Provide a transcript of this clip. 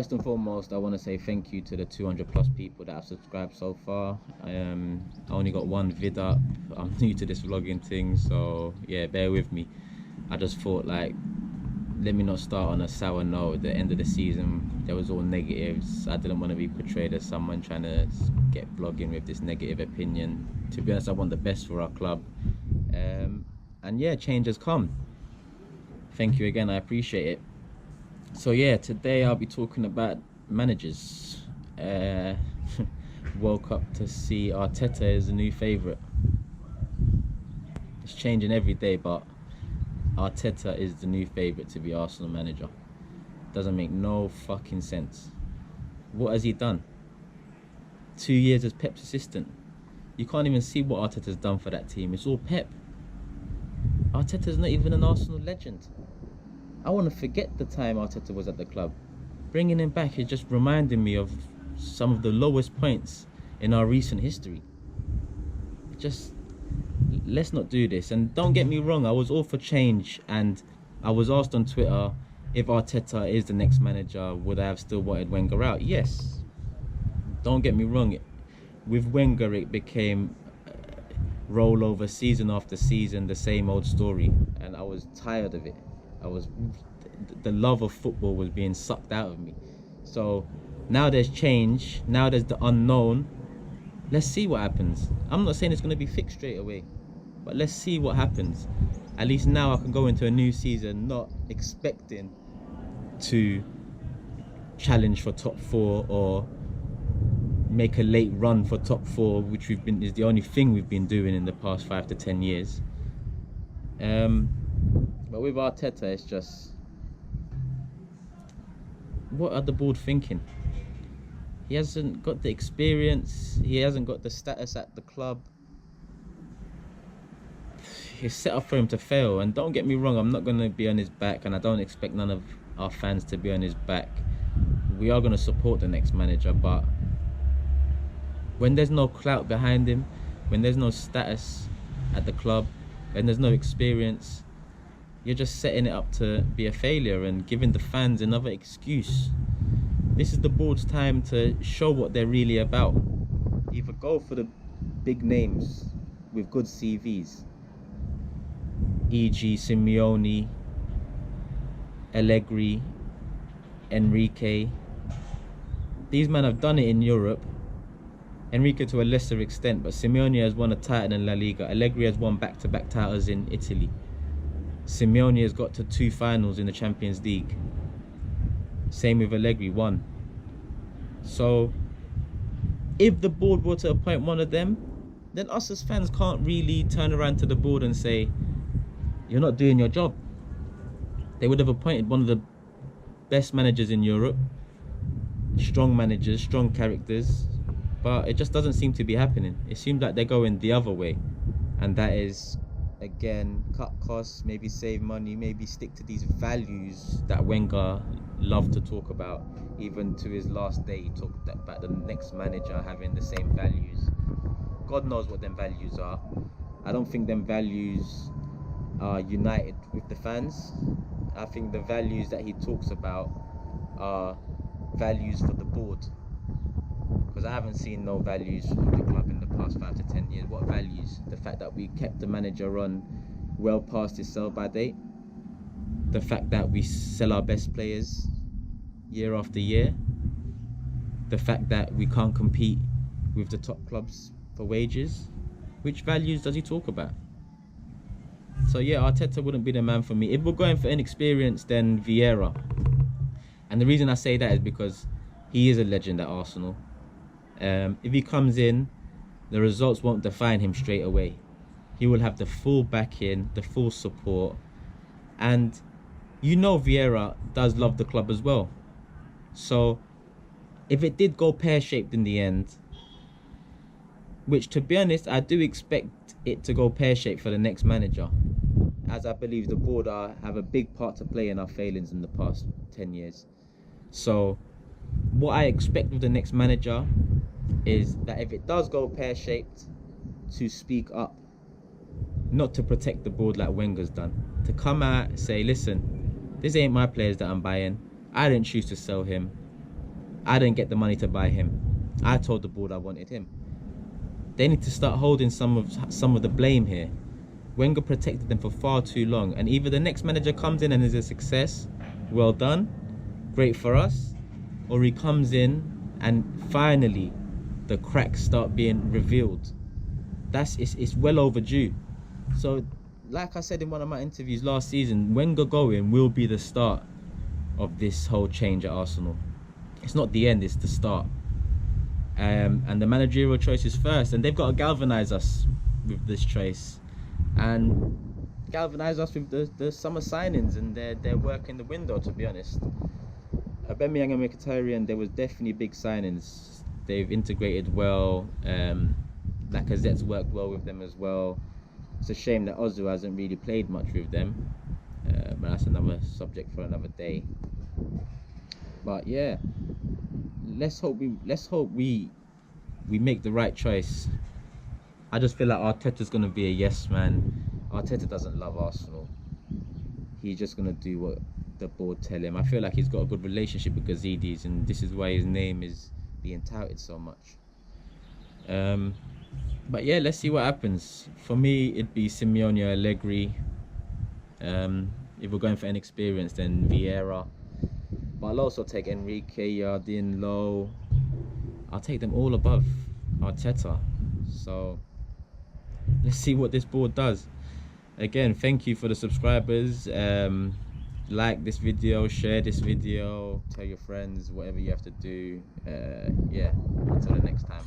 first and foremost, I want to say thank you to the 200 plus people that have subscribed so far. I only got one vid up. I'm new to this vlogging thing, so yeah, bear with me. I just thought, like, let me not start on a sour note. At the end of the season, there was all negatives. I didn't want to be portrayed as someone trying to get vlogging with this negative opinion. To be honest, I want the best for our club. And yeah, change has come. Thank you again, I appreciate it. So yeah, today I'll be talking about managers. Woke up to see Arteta is the new favourite. It's changing every day, but Arteta is the new favourite to be Arsenal manager. Doesn't make no fucking sense. What has he done? 2 years as Pep's assistant. You can't even see what Arteta's done for that team. It's all Pep. Arteta's not even an Arsenal legend. I want to forget the time Arteta was at the club. Bringing him back is just reminding me of some of the lowest points in our recent history. Just, let's not do this. And don't get me wrong, I was all for change, and I was asked on Twitter if Arteta is the next manager, would I have still wanted Wenger out? Yes. Don't get me wrong, with Wenger it became rollover season after season, the same old story, and I was tired of it. The love of football was being sucked out of me. So now there's change, now there's the unknown. Let's see what happens. I'm not saying it's going to be fixed straight away, but let's see what happens. At least now I can go into a new season not expecting to challenge for top 4 or make a late run for top 4, which is the only thing we've been doing in the past 5 to 10 years. But with Arteta, it's just, what are the board thinking? He hasn't got the experience. He hasn't got the status at the club. It's set up for him to fail. And don't get me wrong, I'm not going to be on his back, and I don't expect none of our fans to be on his back. We are going to support the next manager, but when there's no clout behind him, when there's no status at the club, and there's no experience, you're just setting it up to be a failure and giving the fans another excuse. This is the board's time to show what they're really about. Either go for the big names with good CVs, e.g. Simeone, Allegri, Enrique. These men have done it in Europe. Enrique to a lesser extent, but Simeone has won a title in La Liga. Allegri has won back-to-back titles in Italy. Simeone has got to 2 finals in the Champions League. Same with Allegri, 1. So if the board were to appoint one of them, then us as fans can't really turn around to the board and say, you're not doing your job. They would have appointed one of the best managers in Europe. Strong managers, strong characters. But it just doesn't seem to be happening. It seems like they're going the other way. And that is, again, cut costs, maybe save money, maybe stick to these values that Wenger loved to talk about. Even to his last day, he talked about the next manager having the same values. God knows what them values are. I don't think them values are united with the fans. I think the values that he talks about are values for the board. Because I haven't seen no values of the club in the past 5 to 10 years. What values? The fact that we kept the manager on well past his sell-by date. The fact that we sell our best players year after year. The fact that we can't compete with the top clubs for wages. Which values does he talk about? So yeah, Arteta wouldn't be the man for me. If we're going for inexperience, then Vieira. And the reason I say that is because he is a legend at Arsenal. If he comes in, the results won't define him straight away. He will have the full backing, the full support, and you know Vieira does love the club as well. So if it did go pear-shaped in the end, which to be honest I do expect it to go pear-shaped for the next manager, as I believe the board have a big part to play in our failings in the past 10 years. So what I expect of the next manager is that if it does go pear-shaped, to speak up, not to protect the board like Wenger's done, to come out and say, listen, this ain't my players that I'm buying, I didn't choose to sell him, I didn't get the money to buy him. I told the board I wanted him. They need to start holding some of the blame here. Wenger protected them for far too long, and either the next manager comes in and is a success, well done, great for us, or he comes in and finally the cracks start being revealed. It's well overdue. So, like I said in one of my interviews last season, Wenger going will be the start of this whole change at Arsenal. It's not the end, it's the start. And the managerial choice is first, and they've got to galvanise us with this choice, and galvanise us with the summer signings and their work in the window. To be honest, Aubameyang and Mkhitaryan, there was definitely big signings. They've integrated well. Lacazette's worked well with them as well. It's a shame that Ozu hasn't really played much with them, but that's another subject for another day. But yeah, let's hope we make the right choice. I just feel like Arteta's gonna be a yes man. Arteta doesn't love Arsenal. He's just gonna do what the board tell him. I feel like he's got a good relationship with Gazidis, and this is why his name is being touted so much. But yeah, let's see what happens. For me, it'd be Simeone or Allegri. If we're going for inexperience, then Vieira. But I'll also take Enrique, Yardin, Lowe. I'll take them all above Arteta. So let's see what this board does. Again, thank you for the subscribers. Like this video, share this video, tell your friends, whatever you have to do. Yeah, until the next time.